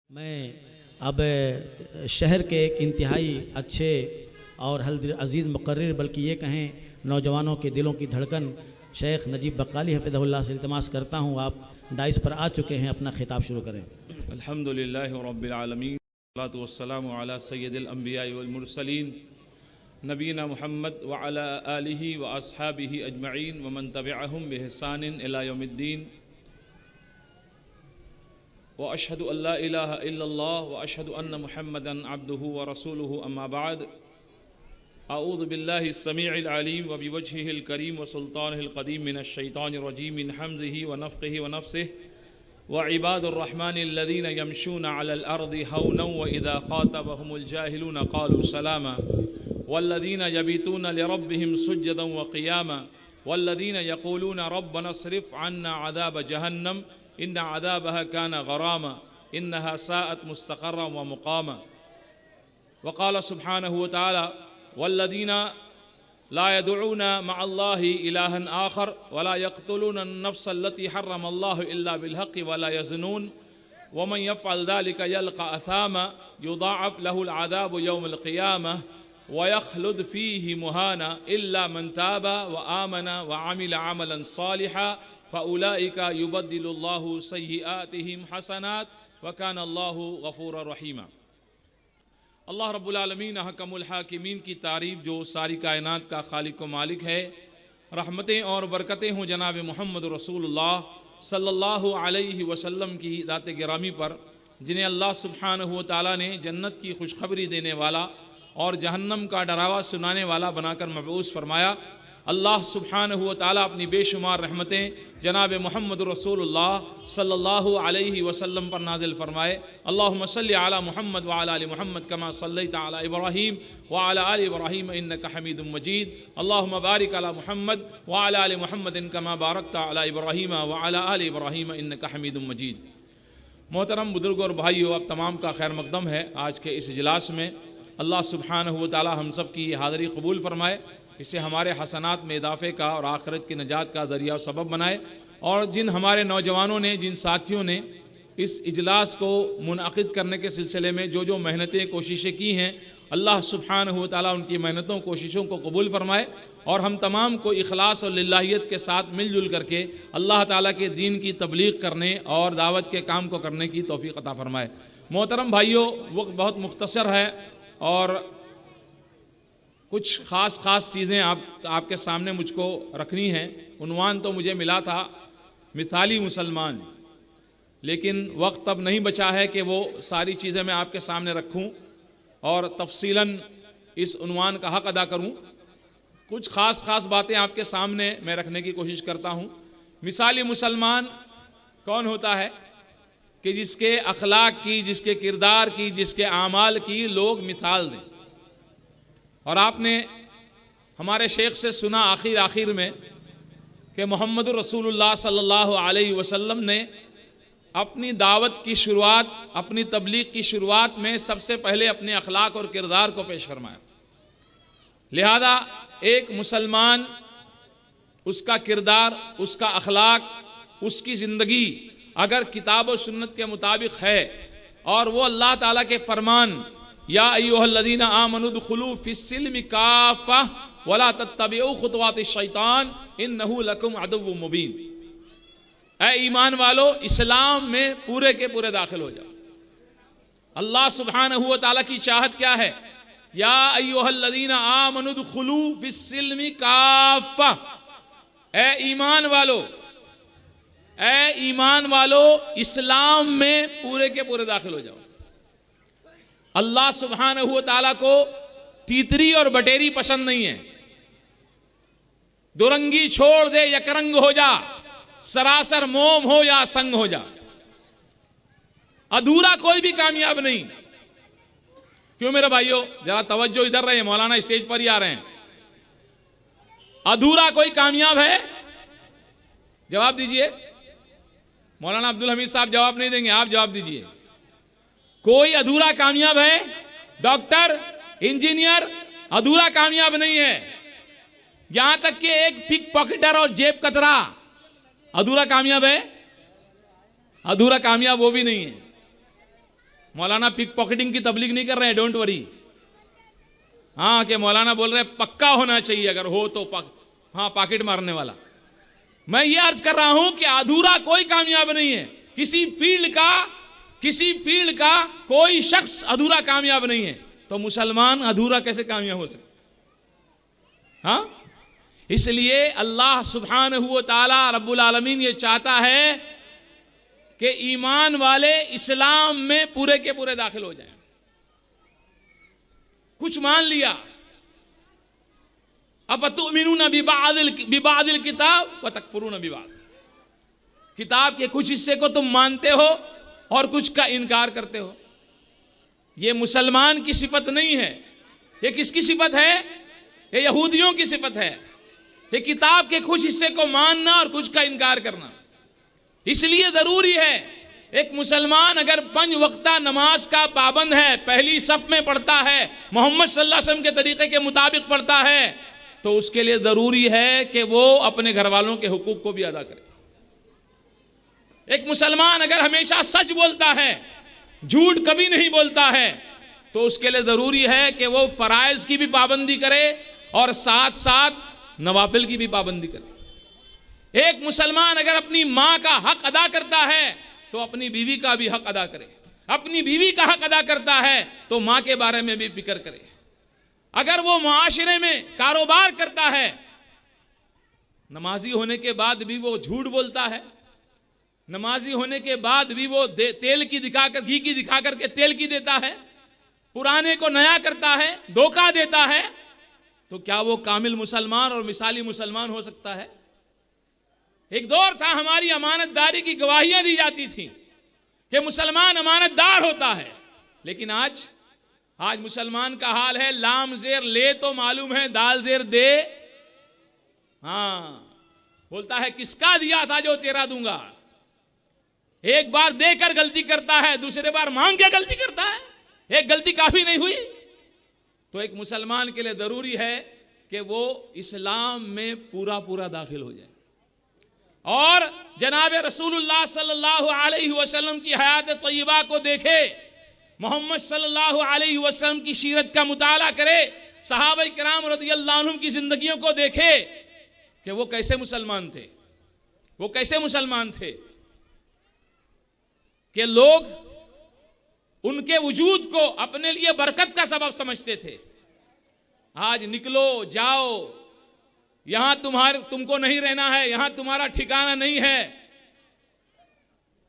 मैं अब शहर के एक इंतहाई अच्छे और हल्द अज़ीज़ मुक़र्रिर बल्कि ये कहें नौजवानों के दिलों की धड़कन शेख नजीब बक़ाली हफ़िज़हुल्लाह से इल्तिमास करता हूँ, आप डाइस पर आ चुके हैं, अपना खिताब शुरू करें। अल्हम्दुलिल्लाहि रब्बिल आलमीन वस्सलातु वस्सलामु अला सय्यिदिल अंबिया वल मुरसलीन नबीना मुहम्मद व अला आलिहि व अस्हाबिहि अजमईन व मन तबिअहुम बिइहसानिन इला यौमिद्दीन व अशहदु अल्ला इलाहा इल्लल्लाह व अशहदु अन्न मुहम्मदन अब्दुहु व रसूलुहु अम्मा बाद। अऊज़ु बिल्लाहि अस्समीइल अलीम व बिवजहिल करीम व सुल्तानिल क़दीम मिनश शैतानिर रजीम मिन हम्ज़िहि व नफ़्ख़िहि व नफ़्सिहि व इबादुर रहमानिल लज़ीना यमशूना अलल अर्दि हौनन व इज़ा ख़ातबहुमुल जाहिलूना क़ालू सलामा वल्लज़ीना यबीतूना लिरब्बिहिम सुज्जदन व क़ियामा वल्लज़ीना यक़ूलूना रब्बना अस्रिफ़ अन्ना अज़ाब जहन्नम इन्ना अज़ाबहा काना गरामा इन्नहा साअत मुस्तक़र्रन व मुक़ामा। व क़ाल सुब्हानहु व तआला वल्लज़ीना ला यदऊना मअल्लाहि इलाहन आखर वला यक़्तुलूना अन-नफ़्स अल्लती हर्रमल्लाहु इल्ला बिल-हक़्क़ि वला यज़नून वमन यफ़अल ज़ालिका यल्क़ा असामा युज़ाअफ़ लहुल अज़ाबु यौमल क़ियामह व यख़्लुद फ़ीहि मुहाना इल्ला मन ताबा व आमना व अमिला अमलन सालिहा फ़उलाइका युबद्दिलुल्लाहु सय्यिआतिहिम हसनात व काना अल्लाहु गफ़ूरर रहीमा। अल्लाह रब्बुल आलमीन अहकमुल हाकिमीन की तारीफ़ जो सारी कायनात का खालिक व मालिक है, रहमतें और बरकतें हों जनाब मुहम्मद रसूलुल्लाह सल्लल्लाहु अलैहि वसल्लम की ज़ात गिरामी पर, जिन्हें अल्लाह सुब्हानहु व तआला ने जन्नत की खुशखबरी देने वाला और जहन्नम का डरावा सुनाने वाला बनाकर मबऊस फरमाया। अल्लाह सुब्हानहु व तआला अपनी बेशुमार रहमतें जनाब मुहम्मद रसूलुल्लाह सल्लल्लाहु अलैहि वसल्लम पर नाजिल फरमाए। अल्लाहुम्मा सल्लि अला मुहम्मद व अला आलि मुहम्मद कमा सल्लैता अला इब्राहीम व अला आलि इब्राहीम इन्नका हमीदुम मजीद। अल्लाहुम्मा बारिक अला मुहम्मद व अला आलि मुहम्मद कमा बारकता अला इब्राहीम व अला आलि इब्राहीम इन्नका हमीदुम मजीद। मोहतरम बुजुर्ग और भाइयों, आप तमाम का खैर मकदम है आज के इस इजलास में। अल्लाह सुब्हानहु व तआला हम सब की हाज़िरी कबूल फरमाए, इससे हमारे हसनात में इजाफ़े का और आखिरत की नजात का ज़रिया और सबब बनाए। और जिन हमारे नौजवानों ने, जिन साथियों ने इस इजलास को मुनअक़िद करने के सिलसिले में जो मेहनतें कोशिशें की हैं, अल्लाह सुब्हानहु व तआला उनकी मेहनतों कोशिशों को कबूल फरमाए और हम तमाम को इखलास और लिल्लाहियत के साथ मिलजुल करके अल्लाह ताला के दीन की तबलीग करने और दावत के काम को करने की तौफ़ीक़ अता फरमाए। मोहतरम भाइयों, वक्त बहुत मुख्तसर है और कुछ ख़ास चीज़ें आपके सामने मुझको रखनी हैं। उन्वान तो मुझे मिला था मिसाली मुसलमान, लेकिन वक्त अब नहीं बचा है कि वो सारी चीज़ें मैं आपके सामने रखूं और तफसीलन इस उन्वान का हक़ अदा करूं। कुछ ख़ास बातें आपके सामने मैं रखने की कोशिश करता हूं। मिसाली मुसलमान कौन होता है कि जिसके अखलाक की, जिसके किरदार की, जिसके आमाल की लोग मिसाल दें। और आपने हमारे शेख से सुना आखिर में कि मोहम्मद रसूलुल्लाह सल्लल्लाहु अलैहि वसल्लम ने अपनी दावत की शुरुआत, अपनी तबलीग की शुरुआत में सबसे पहले अपने अखलाक और किरदार को पेश फरमाया। लिहाजा एक मुसलमान, उसका किरदार, उसका अखलाक, उसकी ज़िंदगी अगर किताब और सुन्नत के मुताबिक है और वो अल्लाह ताला के फरमान या अय्युहल्लज़ीना आमनु दुखुलू फिस्सिल्मि काफ़ा वला तत्तबिउ खुतवातिश शैतान इन्नहु लकुम अदुव्वुम मुबीन, ऐ ईमान वालो इस्लाम में पूरे के पूरे दाखिल हो जाओ। अल्लाह सुब्हानहु व तआला की चाहत क्या है? या अय्युहल्लज़ीना आमनु दुखुलू फिस्सिल्मि काफ़ा, ऐ ईमान वालो इस्लाम में पूरे के पूरे दाखिल हो जाओ। अल्लाह सुब्हानहु व तआला को तीतरी और बटेरी पसंद नहीं है। दुरंगी छोड़ दे, यकरंग हो जा, सरासर मोम हो या संग हो जा, अधूरा कोई भी कामयाब नहीं। क्यों मेरे भाइयों, जरा तवज्जो इधर रहे, मौलाना स्टेज पर ही आ रहे हैं। अधूरा कोई कामयाब है? जवाब दीजिए। मौलाना अब्दुल हमीद साहब जवाब नहीं देंगे, आप जवाब दीजिए। कोई अधूरा कामयाब है? डॉक्टर, इंजीनियर अधूरा कामयाब नहीं है। यहां तक कि एक पिक पॉकेटर और जेब कतरा अधूरा कामयाब है? अधूरा कामयाब वो भी नहीं है। मौलाना पिक पॉकेटिंग की तबलीग नहीं कर रहे हैं, डोंट वरी। हाँ कि मौलाना बोल रहे हैं पक्का होना चाहिए, अगर हो तो हाँ पॉकेट मारने वाला। मैं ये अर्ज कर रहा हूं कि अधूरा कोई कामयाब नहीं है। किसी फील्ड का कोई शख्स अधूरा कामयाब नहीं है, तो मुसलमान अधूरा कैसे कामयाब हो सकता? हाँ, इसलिए अल्लाह सुब्हानहू व तआला रब्बुल आलमीन ये चाहता है कि ईमान वाले इस्लाम में पूरे के पूरे दाखिल हो जाएं। कुछ मान लिया, अब तुमिनून बिबादिल किताब व तकफुरून बिबाद, किताब के कुछ हिस्से को तुम मानते हो और कुछ का इनकार करते हो। ये मुसलमान की सिफत नहीं है। ये किसकी सिफत है? ये यहूदियों की सिफत है। ये किताब के कुछ हिस्से को मानना और कुछ का इनकार करना। इसलिए जरूरी है एक मुसलमान अगर 5 वक्ता नमाज का पाबंद है, पहली सफ में पढ़ता है, मोहम्मद सल्लल्लाहु अलैहि वसल्लम के तरीके के मुताबिक पढ़ता है, तो उसके लिए जरूरी है कि वो अपने घर वालों के हुकूक को भी अदा करे। एक मुसलमान अगर हमेशा सच बोलता है, झूठ कभी नहीं बोलता है, तो उसके लिए जरूरी है कि वो फराइज की भी पाबंदी करे और साथ साथ नवाफिल की भी पाबंदी करे। एक मुसलमान अगर अपनी मां का हक अदा करता है तो अपनी बीवी का भी हक अदा करे। अपनी बीवी का हक अदा करता है तो मां के बारे में भी फिक्र करे। अगर वो मुआशरे में कारोबार करता है, नमाजी होने के बाद भी वो झूठ बोलता है, नमाजी होने के बाद भी वो तेल की दिखाकर, घी की दिखाकर के तेल की देता है, पुराने को नया करता है, धोखा देता है, तो क्या वो कामिल मुसलमान और मिसाली मुसलमान हो सकता है? एक दौर था हमारी अमानतदारी की गवाहियां दी जाती थी कि मुसलमान अमानतदार होता है, लेकिन आज मुसलमान का हाल है लाम जेर ले तो मालूम है दाल जेर दे। हाँ, बोलता है किसका दिया था जो तेरा दूंगा। एक बार देकर गलती करता है, दूसरे बार मांग के गलती करता है। एक गलती काफी नहीं हुई। तो एक मुसलमान के लिए जरूरी है कि वो इस्लाम में पूरा पूरा दाखिल हो जाए और जनाब रसूलुल्लाह सल्लल्लाहु अलैहि वसल्लम की हयात तय्यबा को देखे, मोहम्मद सल्लल्लाहु अलैहि वसल्लम की सीरत का मुताला करे, सहाबाए किराम रज़ियल्लाहु अन्हुम की जिंदगियों को देखे कि वो कैसे मुसलमान थे, वो कैसे मुसलमान थे कि लोग उनके वजूद को अपने लिए बरकत का सबब समझते थे। आज निकलो जाओ, यहां तुमको नहीं रहना है, यहां तुम्हारा ठिकाना नहीं है,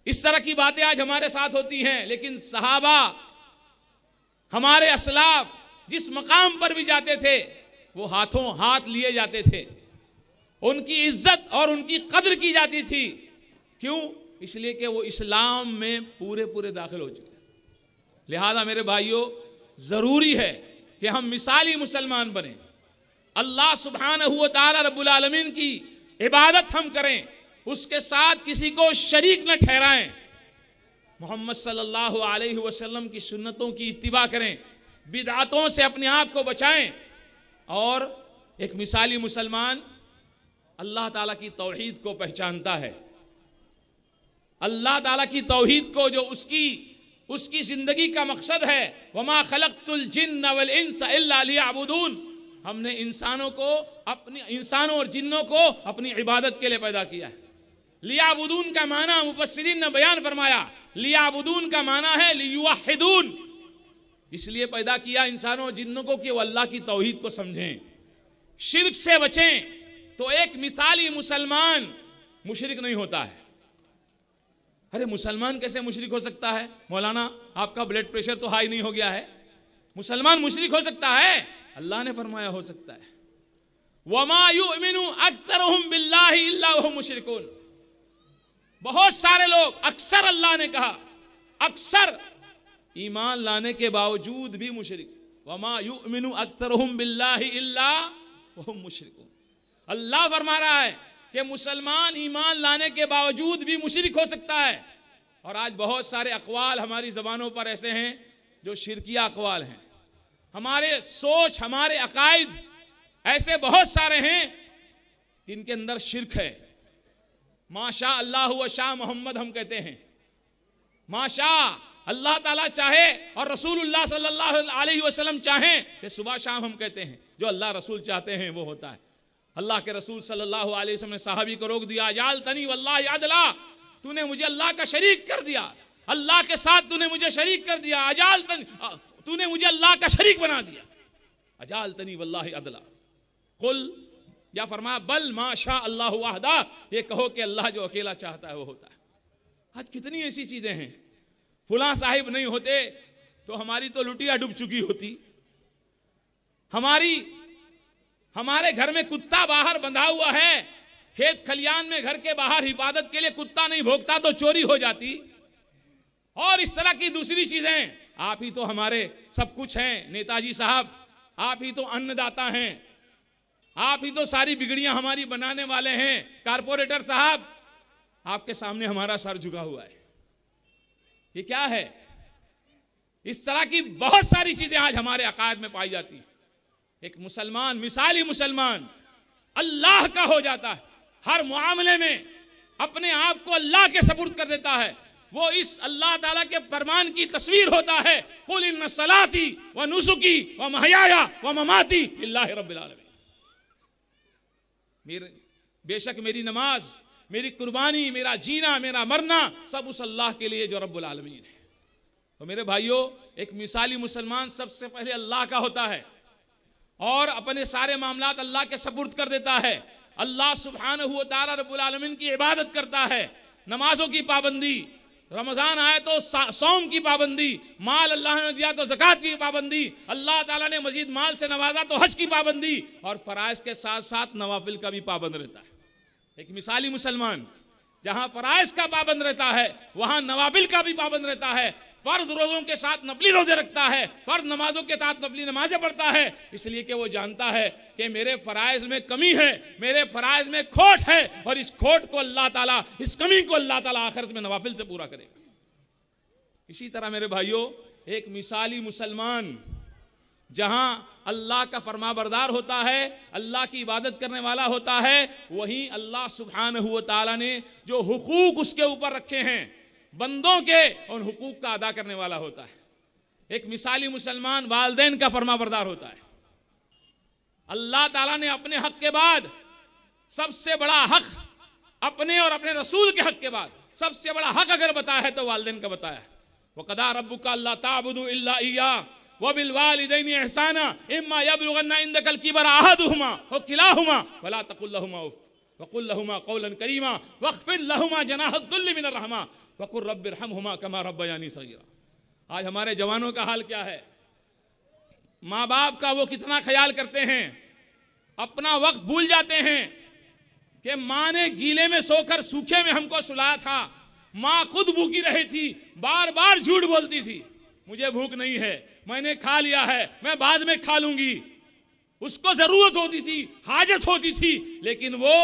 इस तरह की बातें आज हमारे साथ होती हैं। लेकिन सहाबा, हमारे असलाफ जिस मकाम पर भी जाते थे वो हाथों हाथ लिए जाते थे, उनकी इज्जत और उनकी कद्र की जाती थी। क्यों? इसलिए कि वो इस्लाम में पूरे पूरे दाखिल हो चुके। लिहाजा मेरे भाइयों, जरूरी है कि हम मिसाली मुसलमान बने, अल्लाह सुब्हानहू व तआला रब्बुल आलमीन की इबादत हम करें, उसके साथ किसी को शरीक न ठहराएं, मोहम्मद सल्लल्लाहु अलैहि वसल्लम की सुन्नतों की इत्तिबा करें, बिदअतों से अपने आप को बचाएं। और एक मिसाली मुसलमान अल्लाह ताला की तौहीद को पहचानता है, अल्लाह ताला की तौहीद को जो उसकी जिंदगी का मकसद है, वमा खलक़तुल जिन्न वल इंसा इल्ला लियअबुदून, हमने इंसानों और जिन्नों को अपनी इबादत के लिए पैदा किया है। लियअबुदून का माना मुफस्सिरीन ने बयान फरमाया, लियअबुदून का माना है लियुवहिदून, इसलिए पैदा किया इंसानों और जिन्नों को कि वो अल्लाह की तौहीद को समझें, शिर्क से बचें। तो एक मिसाली मुसलमान मुशरिक नहीं होता है। अरे मुसलमान कैसे मुशरिक हो सकता है? मौलाना आपका ब्लड प्रेशर तो हाई नहीं हो गया है, मुसलमान मुशरिक हो सकता है? अल्लाह ने फरमाया हो सकता है। वमा युमिनु अक्सरुहुम बिल्लाहि इल्ला वहुम मुशरिकून, बहुत सारे लोग, अक्सर अल्लाह ने कहा, अक्सर ईमान लाने के बावजूद भी मुशरिक। वमा युमिनु अक्सरुहुम बिल्लाहि इल्ला वहुम मुशरिकून, अल्लाह फरमा रहा है कि मुसलमान ईमान लाने के बावजूद भी मुशरिक हो सकता है। और आज बहुत सारे अक़वाल हमारी ज़बानों पर ऐसे हैं जो शिरकिया अक़वाल हैं, हमारे सोच, हमारे अकायद ऐसे बहुत सारे हैं जिनके अंदर शिरक है। माशा अल्लाह व शाह मोहम्मद हम कहते हैं, माशा अल्लाह ताला चाहे और रसूलुल्लाह सल्लल्लाहु अलैहि वसल्लम चाहें, ये सुबह शाम हम कहते हैं, जो अल्लाह रसूल चाहते हैं वो होता है। अल्लाह के रसूल सल्लल्लाहु अलैहि वसल्लम ने सहाबी को रोक दिया, अजाल तनी वल्लाहि अदला, तूने मुझे अल्लाह का शरीक कर दिया, अल्लाह के साथ तूने मुझे शरीक कर दिया, अजाल तनी, तूने मुझे अल्लाह का शरीक बना दिया, अजाल तनी वल्लाहि अदला। कुल, या फरमाया बल माशा अल्लाह वाहदा, ये कहो कि अल्लाह जो अकेला चाहता है वो होता है। आज कितनी ऐसी चीजें हैं, फुला साहिब नहीं होते तो हमारी तो लुटिया डूब चुकी होती, हमारे घर में कुत्ता बाहर बंधा हुआ है, खेत खलियान में घर के बाहर हिफाजत के लिए कुत्ता नहीं भौंकता तो चोरी हो जाती, और इस तरह की दूसरी चीजें। आप ही तो हमारे सब कुछ हैं नेताजी साहब, आप ही तो अन्नदाता हैं, आप ही तो सारी बिगड़ियां हमारी बनाने वाले हैं कारपोरेटर साहब, आपके सामने हमारा सर झुका हुआ है। ये क्या है? इस तरह की बहुत सारी चीजें आज हमारे अकायद में पाई जाती है। एक मुसलमान, मिसाली मुसलमान अल्लाह का हो जाता है, हर मामले में अपने आप को अल्लाह के सपुर्द कर देता है, वो इस अल्लाह ताला के फरमान की तस्वीर होता है, कुल इन्ना सलाती व नुसुकी व महयाया व ममाती लिल्लाहि रब्बिल आलमीन। बेशक मेरी नमाज, मेरी कुर्बानी, मेरा जीना, मेरा मरना सब उस अल्लाह के लिए जो रब्बुल आलमीन है। तो मेरे भाइयों, एक मिसाली मुसलमान सबसे पहले अल्लाह का होता है और अपने सारे मामलात अल्लाह के सपुर्द कर देता है। अल्लाह सुब्हानहू व तआला रब्बुल आलमीन की इबादत करता है, नमाजों की पाबंदी, रमजान आए तो सौम की पाबंदी, माल अल्लाह ने दिया तो ज़कात की पाबंदी, अल्लाह ताला ने मजीद माल से नवाजा तो हज की पाबंदी, और फराइज के साथ साथ नवाफिल का भी पाबंद रहता है। एक मिसाली मुसलमान जहां फराइज का पाबंद रहता है वहां नवाफिल का भी पाबंद रहता है, फर्द रोजों के साथ नफली रोजे रखता है, फर्द नमाजों के साथ नफली नमाजें पढ़ता है, इसलिए कि वो जानता है कि मेरे फराइज में कमी है, मेरे फराइज में खोट है, और इस खोट को अल्लाह ताला, इस कमी को अल्लाह ताला आखिरत में नवाफिल से पूरा करेगा। इसी तरह मेरे भाइयों, एक मिसाली मुसलमान जहां अल्लाह का फरमाबरदार होता है, अल्लाह की इबादत करने वाला होता है, वहीं अल्लाह सुब्हानहू व तआला ने जो हुकूक उसके ऊपर रखे हैं बंदों के, उन हुकूक का अदा करने वाला होता है। एक मिसाली मुसलमान वालिदैन का फरमाबरदार होता है। अल्लाह ताला ने अपने हक के बाद सबसे बड़ा हक, अपने और अपने रसूल के हक के बाद सबसे बड़ा हक अगर बताया है तो वालिदैन का बताया है। वक़दा रब्बुका अल्ला ताबुदू इल्ला इय्याह व बिल वालिदैनि इहसाना इम्मा यबलुगन्ना इंदकल किबरा अहदुहुमा व किलाहुमा फला तकुल लहुमा उफ व कुल लहुमा कौलन करीमा वख्फिद लहुमा जनाहद्दुल्लि मिनर रहमा वकुर रब्बिरहमहुमा कमा रब्बयानी सगीरा। आज हमारे जवानों का हाल क्या है? माँ बाप का वो कितना ख्याल करते हैं, अपना वक्त भूल जाते हैं कि माँ ने गीले में सोकर सूखे में हमको सुलाया था, माँ खुद भूखी रही थी, बार बार झूठ बोलती थी, मुझे भूख नहीं है, मैंने खा लिया है, मैं बाद में खा लूंगी। उसको जरूरत होती थी, हाजत होती थी, लेकिन वो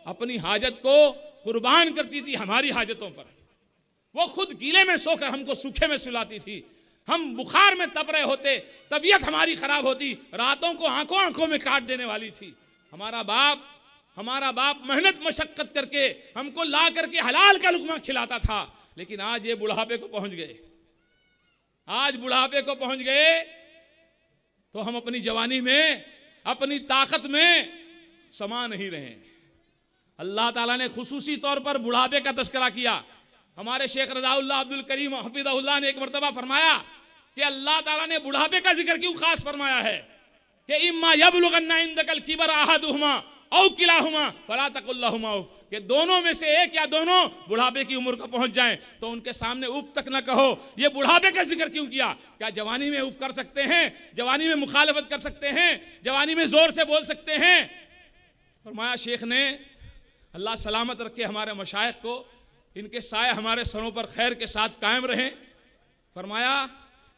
अपनी हाजत को कुर्बान करती थी हमारी हाजतों पर। वो खुद गीले में सोकर हमको सूखे में सुलाती थी, हम बुखार में तप रहे होते, तबीयत हमारी खराब होती, रातों को आंखों आंखों में काट देने वाली थी। हमारा बाप मेहनत मशक्कत करके हमको ला करके हलाल का लुकमा खिलाता था, लेकिन आज ये बुढ़ापे को पहुंच गए, आज बुढ़ापे को पहुंच गए तो हम अपनी जवानी में, अपनी ताकत में समा नहीं रहे। अल्लाह ताला ने खुसूसी तौर पर बुढ़ापे का तस्करा किया। हमारे शेख रज़ाउल्लाह अब्दुल करीम हफिज़हुल्लाह ने एक मरतबा फरमाया कि अल्लाह ताला ने बुढ़ापे का जिक्र क्यों खास फरमाया है कि इम्मा यबलुगन्ना इंदकल किबर अहदुहुमा औ किलाहुमा फला तकुल लहुमा उफ, कि दोनों में से एक या दोनों बुढ़ापे की उम्र को पहुंच जाएं तो उनके सामने उफ तक न कहो। ये बुढ़ापे का जिक्र क्यों किया? क्या जवानी में उफ कर सकते हैं, जवानी में मुखालफत कर सकते हैं, जवानी में जोर से बोल सकते हैं? फरमाया शेख ने, अल्लाह सलामत रखे हमारे मशाइख को, इनके साए हमारे सरों पर खैर के साथ कायम रहें। फरमाया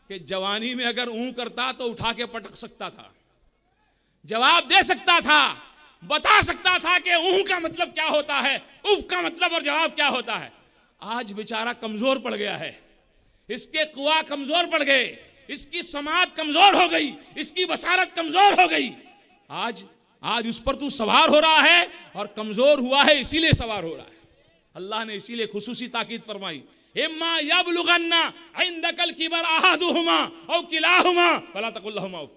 कि जवानी में अगर ऊं करता तो उठा के पटक सकता था, जवाब दे सकता था, बता सकता था कि ऊं का मतलब क्या होता है, उफ का मतलब और जवाब क्या होता है। आज बेचारा कमजोर पड़ गया है, इसके कुआ कमजोर पड़ गए, इसकी समात कमजोर हो गई, इसकी बसारत कमजोर हो गई। आज उस पर तू सवार हो रहा है और कमजोर हुआ है इसीलिए सवार हो रहा है। अल्लाह ने इसीलिए खुसूसी ताकीद फरमाई इम्मा यबलुगन्ना इंदकल किबर अहदुहुमा औ किलाहुमा फला तकुल लहुमा उफ।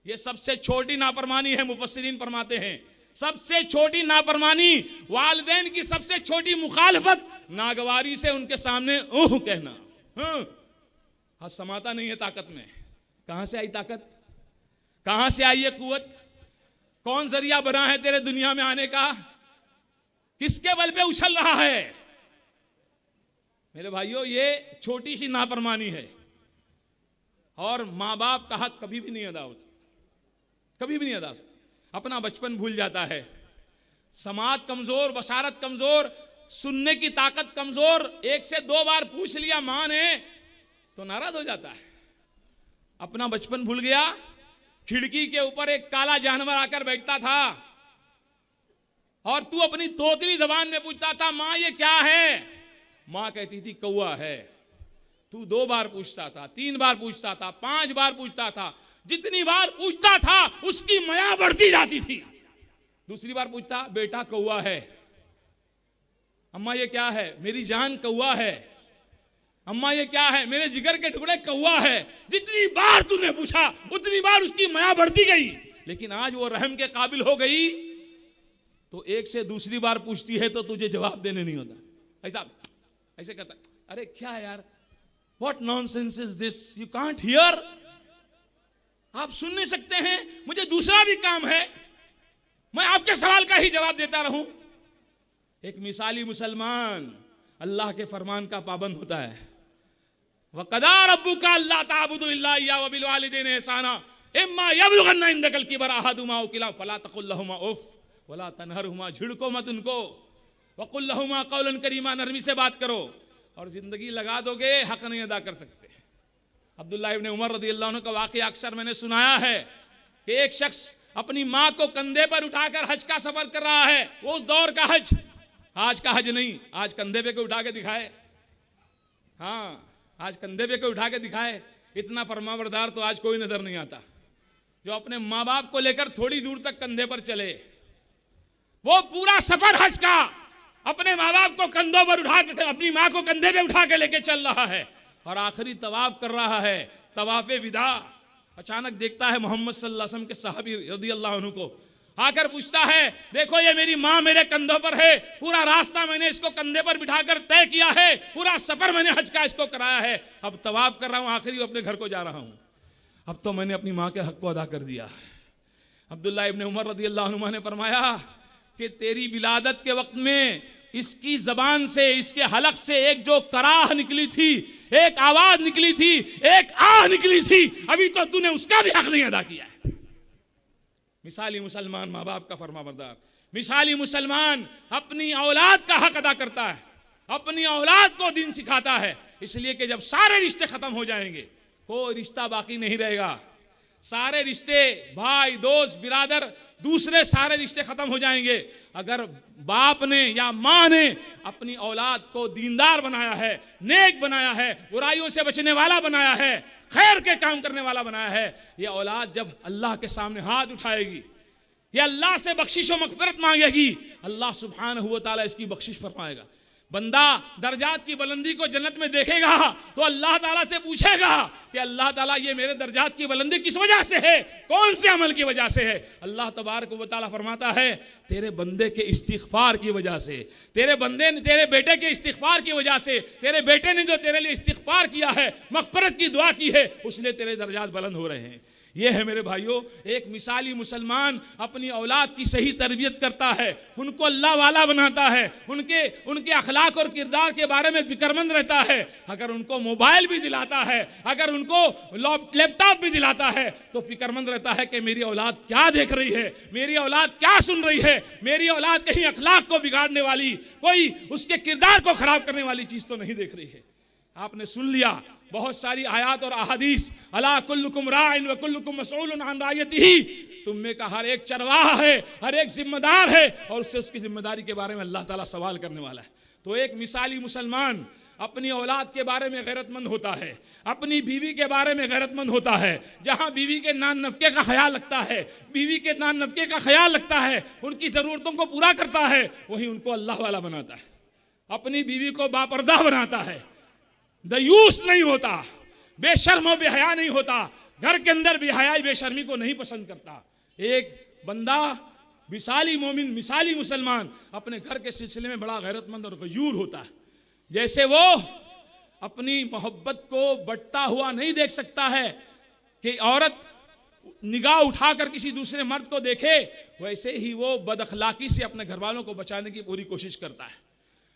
ये सबसे छोटी नाफरमानी है। मुफस्सिरीन फरमाते हैं सबसे छोटी नाफरमानी, वालिदैन की सबसे छोटी मुखालफत, नागवारी से उनके सामने ऊह कहना। हाँ, समाता नहीं है ताकत में। कहां से आई ताकत, कहां से आई ये कुव्वत, कौन जरिया बना है तेरे दुनिया में आने का, किसके बल पे उछल रहा है? मेरे भाइयों, ये छोटी सी नाफरमानी है और माँ बाप का हक कभी भी नहीं अदा हो सकता, कभी भी नहीं अदा हो सकता। अपना बचपन भूल जाता है, समाज कमजोर, बशारत कमजोर, सुनने की ताकत कमजोर। एक से दो बार पूछ लिया मां ने तो नाराज हो जाता है। अपना बचपन भूल गया। खिड़की के ऊपर एक काला जानवर आकर बैठता था और तू अपनी तोतली जबान में पूछता था मां ये क्या है? मां कहती थी कौवा है। तू 2 बार पूछता था, 3 बार पूछता था, 5 बार पूछता था। जितनी बार पूछता था उसकी माया बढ़ती जाती थी। दूसरी बार पूछता बेटा कौवा है। अम्मा ये क्या है? मेरी जान कौवा है। अम्मा ये क्या है? मेरे जिगर के टुकड़े कौवा है। जितनी बार तूने पूछा उतनी बार उसकी माया बढ़ती गई। लेकिन आज वो रहम के काबिल हो गई तो एक से दूसरी बार पूछती है तो तुझे जवाब देने नहीं होता। ऐसा ऐसे कहता, अरे क्या है यार, what nonsense is this, you can't hear. आप सुन नहीं सकते हैं, मुझे दूसरा भी काम है, मैं आपके सवाल का ही जवाब देता रहूं। एक मिसाली मुसलमान अल्लाह के फरमान का पाबंद होता है। वक़दा रब्बुका अल्ला ताबुदु इल्ला इय्याहु व बिल वालिदैनि ihsana इम्मा यबलुगन्ना इंदकल किबर अहदुहुमा औ किलाहुमा फला तकुल लहुमा उफ वला तनहरहुमा, झिड़को मत उनको। वकुल लहुमा कौलन करीमा, नरमी से बात करो। और जिंदगी लगा दोगे हक नहीं अदा कर सकते। अब्दुल्लाह इब्न उमर रदियल्लाहु अन्हु का वाक़या अक्सर मैंने सुनाया है कि एक शख्स अपनी माँ को कंधे पर उठाकर हज का सफर कर रहा है। वो उस दौर का हज, आज का हज नहीं। आज कंधे पे कोई उठा के दिखाए, हाँ आज कंधे पे कोई उठा के दिखाए। इतना फरमाबरदार तो आज कोई नजर नहीं आता जो अपने माँ बाप को लेकर थोड़ी दूर तक कंधे पर चले। वो पूरा सफर हज का अपने माँ बाप को कंधों पर उठा के, अपनी माँ को कंधे पे उठा के लेके चल रहा है और आखिरी तवाफ कर रहा है, तवाफे विदा। अचानक देखता है मोहम्मद सल्लल्लाहु अलैहि वसल्लम के सहाबी रदियल्लाहु अन्हु को, आकर पूछता है देखो ये मेरी माँ मेरे कंधों पर है, पूरा रास्ता मैंने इसको कंधे पर बिठाकर तय किया है, पूरा सफर मैंने हज का इसको कराया है, अब तवाफ कर रहा हूँ, आखिरी अपने घर को जा रहा हूँ, अब तो मैंने अपनी माँ के हक को अदा कर दिया। अब्दुल्लाह इब्न उमर रदियल्लाहु अन्हु ने फरमाया कि तेरी विलादत के वक्त में इसकी जबान से, इसके हलक से एक जो कराह निकली थी, एक आवाज निकली थी, एक आह निकली थी, अभी तो तूने उसका भी हक नहीं अदा किया है। मिसाली मुसलमान माँ बाप का फरमाबरदार, मिसाली मुसलमान अपनी औलाद का हक अदा करता है, अपनी औलाद को दीन सिखाता है। इसलिए कि जब सारे रिश्ते खत्म हो जाएंगे कोई रिश्ता बाकी नहीं रहेगा। सारे रिश्ते, भाई दोस्त बिरादर, दूसरे सारे रिश्ते खत्म हो जाएंगे। अगर बाप ने या माँ ने अपनी औलाद को दीनदार बनाया है, नेक बनाया है, बुराइयों से बचने वाला बनाया है, खैर के काम करने वाला बनाया है, ये औलाद जब अल्लाह के सामने हाथ उठाएगी, ये अल्लाह से बख्शिश और मग़फ़िरत मांगेगी, अल्लाह सुब्हानहू व तआला इसकी बख्शिश फरमाएगा। बंदा दर्जात की बुलंदी को जन्नत में देखेगा तो अल्लाह ताला से पूछेगा कि अल्लाह ताला ये मेरे दर्जात की बुलंदी किस वजह से है, कौन से अमल की वजह से है। अल्लाह तबारक व तआला फरमाता है तेरे बंदे के इस्तिग़फ़ार की वजह से, तेरे बंदे ने, तेरे बेटे के इस्तिग़फ़ार की वजह से, तेरे बेटे ने जो तेरे लिए इस्तिग़फ़ार किया है, मग़फ़िरत की दुआ की है, उसने तेरे दर्जात बुलंद हो रहे हैं। ये है मेरे भाइयों एक मिसाली मुसलमान अपनी औलाद की सही तरबियत करता है, उनको अल्लाह वाला बनाता है, उनके अखलाक और किरदार के बारे में फिक्रमंद रहता है। अगर उनको मोबाइल भी दिलाता है, अगर उनको लैपटॉप भी दिलाता है तो फिक्रमंद रहता है कि मेरी औलाद क्या देख रही है, मेरी औलाद क्या सुन रही है, मेरी औलाद कहीं अखलाक को बिगाड़ने वाली, कोई उसके किरदार को खराब करने वाली चीज तो नहीं देख रही है। आपने सुन लिया बहुत सारी आयात और अहादीस, अला कुल्लुकुम राइन व कुल्लुकुम मसऊलुन अन रायतिही, तुम में का हर एक चरवाहा है, हर एक जिम्मेदार है और उससे उसकी जिम्मेदारी के बारे में अल्लाह ताला सवाल करने वाला है। तो एक मिसाली मुसलमान अपनी औलाद के बारे में गैरतमंद होता है, अपनी बीवी के बारे में गैरतमंद होता है। जहाँ बीवी के नान नफ़के का ख्याल रखता है, बीवी के नान नफ़के का ख्याल रखता है, उनकी ज़रूरतों को पूरा करता है, वहीं उनको अल्लाह वाला बनाता है। अपनी बीवी को बापर्दा बनाता है, दयूस नहीं होता, बेशर्म और बेहया नहीं होता, घर के अंदर बेहयाई बेशर्मी को नहीं पसंद करता। एक बंदा मिसाली मोमिन, मिसाली मुसलमान अपने घर के सिलसिले में बड़ा गैरतमंद और गयूर होता है। जैसे वो अपनी मोहब्बत को बढ़ता हुआ नहीं देख सकता है कि औरत निगाह उठाकर किसी दूसरे मर्द को देखे, वैसे ही वो बदअखलाकी से अपने घर वालों को बचाने की पूरी कोशिश करता है।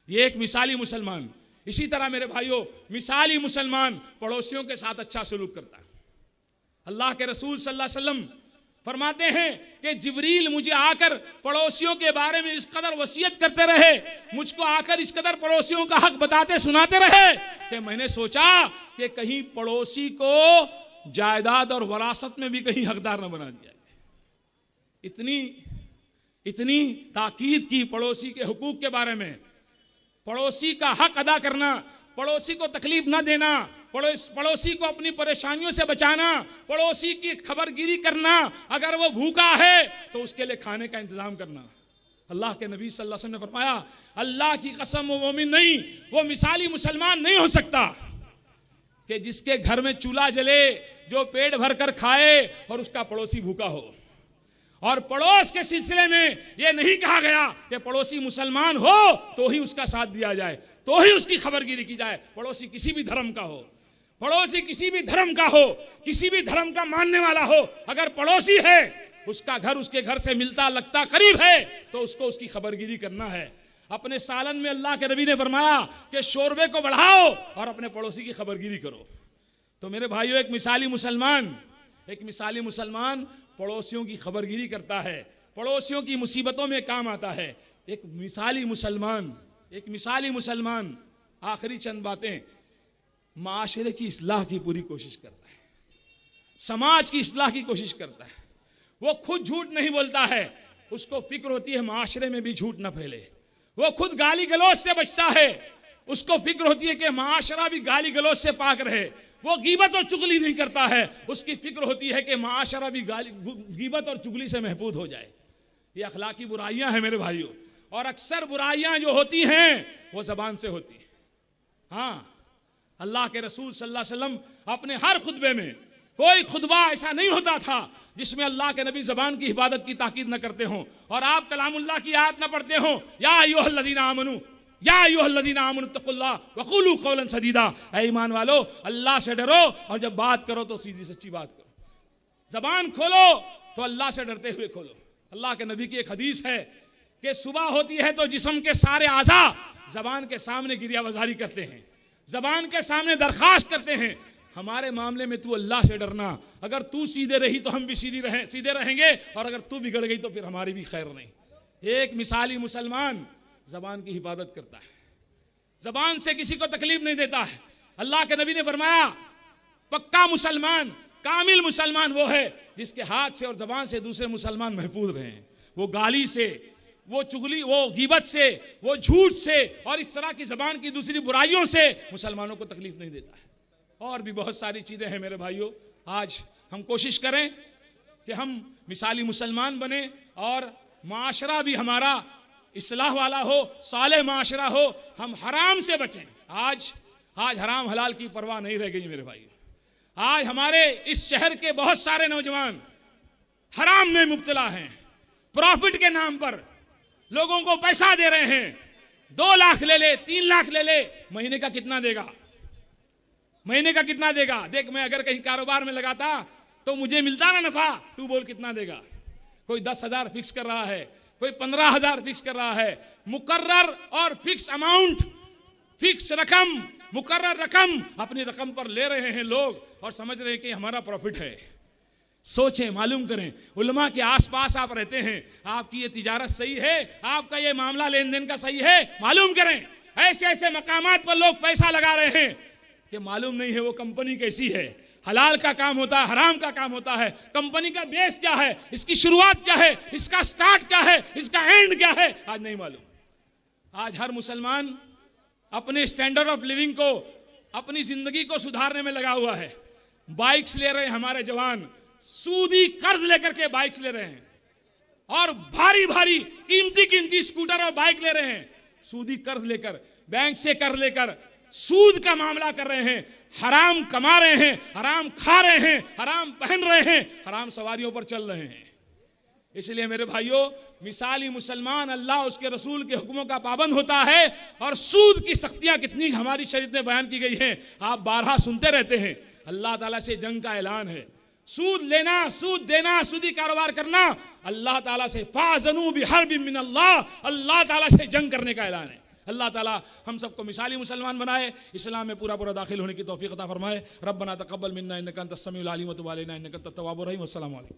ये एक मिसाली मुसलमान। इसी तरह मेरे भाइयों, मिसाली मुसलमान पड़ोसियों के साथ अच्छा सलूक करता है। अल्लाह के रसूल सल्लल्लाहु अलैहि वसल्लम फरमाते हैं कि जिब्रील मुझे आकर पड़ोसियों के बारे में इस कदर वसीयत करते रहे, मुझको आकर इस कदर पड़ोसियों का हक बताते सुनाते रहे कि मैंने सोचा कि कहीं पड़ोसी को जायदाद और वरासत में भी कहीं हकदार न बना दिया। इतनी ताकीद की पड़ोसी के हुकूक के बारे में, पड़ोसी का हक अदा करना, पड़ोसी को तकलीफ न देना, पड़ोसी को अपनी परेशानियों से बचाना, पड़ोसी की खबरगिरी करना, अगर वो भूखा है तो उसके लिए खाने का इंतजाम करना। अल्लाह के नबी सल्लल्लाहु अलैहि वसल्लम ने फरमाया, अल्लाह की कसम वो मोमिन नहीं, वो मिसाली मुसलमान नहीं हो सकता कि जिसके घर में चूल्हा जले, जो पेट भर कर खाए और उसका पड़ोसी भूखा हो। और पड़ोस के सिलसिले में यह नहीं कहा गया कि पड़ोसी मुसलमान हो तो ही उसका साथ दिया जाए, तो ही उसकी खबरगिरी की जाए। पड़ोसी किसी भी धर्म का हो, पड़ोसी किसी भी धर्म का हो, किसी भी धर्म का मानने वाला हो, अगर पड़ोसी है, उसका घर उसके घर से मिलता लगता करीब है, तो उसको उसकी खबरगिरी करना है। अपने सालन में अल्लाह के नबी ने फरमाया कि शोरबे को बढ़ाओ और अपने पड़ोसी की खबरगिरी करो। तो मेरे भाइयों, एक मिसाली मुसलमान पड़ोसियों की खबरगिरी करता है, पड़ोसियों की मुसीबतों में काम आता है। एक मिसाली मुसलमान आखिरी चंद बातें, माशरे की इस्लाह की पूरी कोशिश करता है, समाज की इस्लाह की कोशिश करता है। वो खुद झूठ नहीं बोलता है, उसको फिक्र होती है माशरे में भी झूठ ना फैले। वो खुद गाली गलौज से बचता है, उसको फिक्र होती है कि माशरा भी गाली गलौज से पाक रहे। वो गीबत और चुगली नहीं करता है, उसकी फिक्र होती है कि माशरा भी गीबत और चुगली से महफूज हो जाए। ये अखलाकी बुराइयां हैं मेरे भाइयों, और अक्सर बुराइयां जो होती हैं वो जबान से होती हैं। हाँ, अल्लाह के रसूल सल्लल्लाहु अलैहि वसल्लम अपने हर खुतबे में, कोई खुतबा ऐसा नहीं होता था जिसमें अल्लाह के नबी जबान की हिफाजत की ताकीद न करते हों और आप कलामुल्लाह की आयत न पढ़ते हों, या अय्युहल्लज़ीना आमनू तक़ुल्लाह वक़ूलू क़ौलन सदीदा। ऐ ईमान वालो, अल्लाह से डरो और जब बात करो तो सीधी सच्ची बात करो। जबान खोलो तो अल्लाह से डरते हुए खोलो। अल्लाह के नबी की एक हदीस है कि सुबह होती है तो जिस्म के सारे आज़ा जबान के सामने गिरियावज़ारी करते हैं, जबान के सामने दरखास्त करते हैं, हमारे मामले में तू अल्लाह से डरना। अगर तू सीधे रही तो हम भी सीधे रहेंगे, और अगर तू बिगड़ गई तो फिर हमारी भी खैर नहीं। एक मिसाली मुसलमान जबान की हिफाजत करता है, जबान से किसी को तकलीफ नहीं देता है। अल्लाह के नबी ने फरमाया, पक्का मुसलमान, कामिल मुसलमान वो है जिसके हाथ से और जबान से दूसरे मुसलमान महफूज रहे हैं। वो गाली से, वो चुगली, वो गीबत से, वो झूठ से और इस तरह की जबान की दूसरी बुराइयों से मुसलमानों को तकलीफ नहीं देता है। और भी बहुत सारी चीज़ें हैं मेरे भाइयों। आज हम कोशिश करें कि हम मिसाली मुसलमान बने और माशरा भी हमारा इस्लाह वाला हो, साले माशरा हो, हम हराम से बचें। आज हराम हलाल की परवाह नहीं रह गई मेरे भाइयों। आज हमारे इस शहर के बहुत सारे नौजवान हराम में मुब्तला हैं, प्रॉफिट के नाम पर लोगों को पैसा दे रहे हैं। 2 लाख ले ले, 3 लाख ले ले, महीने का कितना देगा? देख, मैं अगर कहीं कारोबार में लगाता तो मुझे मिलता ना नफा, तू बोल कितना देगा? कोई 10,000 फिक्स कर रहा है, कोई 15,000 फिक्स कर रहा है। मुकर्रर और फिक्स अमाउंट, फिक्स रकम, मुकर्रर रकम अपनी रकम पर ले रहे हैं लोग और समझ रहे हैं कि हमारा प्रॉफिट है। सोचें, मालूम करें, उलमा के आसपास आप रहते हैं, आपकी ये तिजारत सही है, आपका ये मामला लेन देन का सही है, मालूम करें। ऐसे ऐसे मकामात पर लोग पैसा लगा रहे हैं कि मालूम नहीं है वो कंपनी कैसी है, हलाल का काम होता है, हराम का काम होता है, कंपनी का बेस क्या है, इसकी शुरुआत क्या है, इसका स्टार्ट क्या है, इसका एंड क्या है, आज नहीं मालूम। आज हर मुसलमान अपने स्टैंडर्ड ऑफ लिविंग को, अपनी जिंदगी को सुधारने में लगा हुआ है। बाइक्स ले रहे हैं हमारे जवान, सूदी कर्ज लेकर के बाइक्स ले रहे हैं, और भारी भारी कीमती स्कूटर और बाइक ले रहे हैं, सूदी कर्ज लेकर, बैंक से कर्ज लेकर, सूद का मामला कर रहे हैं, हराम कमा रहे हैं, हराम खा रहे हैं, हराम पहन रहे हैं, हराम सवारियों पर चल रहे हैं। इसलिए मेरे भाइयों, मिसाली मुसलमान अल्लाह उसके रसूल के हुक्मों का पाबंद होता है। और सूद की सख्तियां कितनी हमारी शरीयत में बयान की गई हैं, आप बारहा सुनते रहते हैं। अल्लाह ताला से जंग का ऐलान है। सूद लेना, सूद देना, सूदी कारोबार करना, अल्लाह ताला से फाज़नू बिहर्बिन मिनल्लाह, अल्लाह ताला से जंग करने का ऐलान है। अल्लाह ताला हम सबको मिसाली मुसलमान बनाए, इस्लाम में पूरा पूरा दाखिल होने की तौफीक अता फरमाए। रब्बना तक़ब्बल मिन्ना इन्नका अंतस समीउल अलीम व तुब अलैना इन्नका अंतत तव्वाबुर रहीम। अस्सलामु अलैकुम।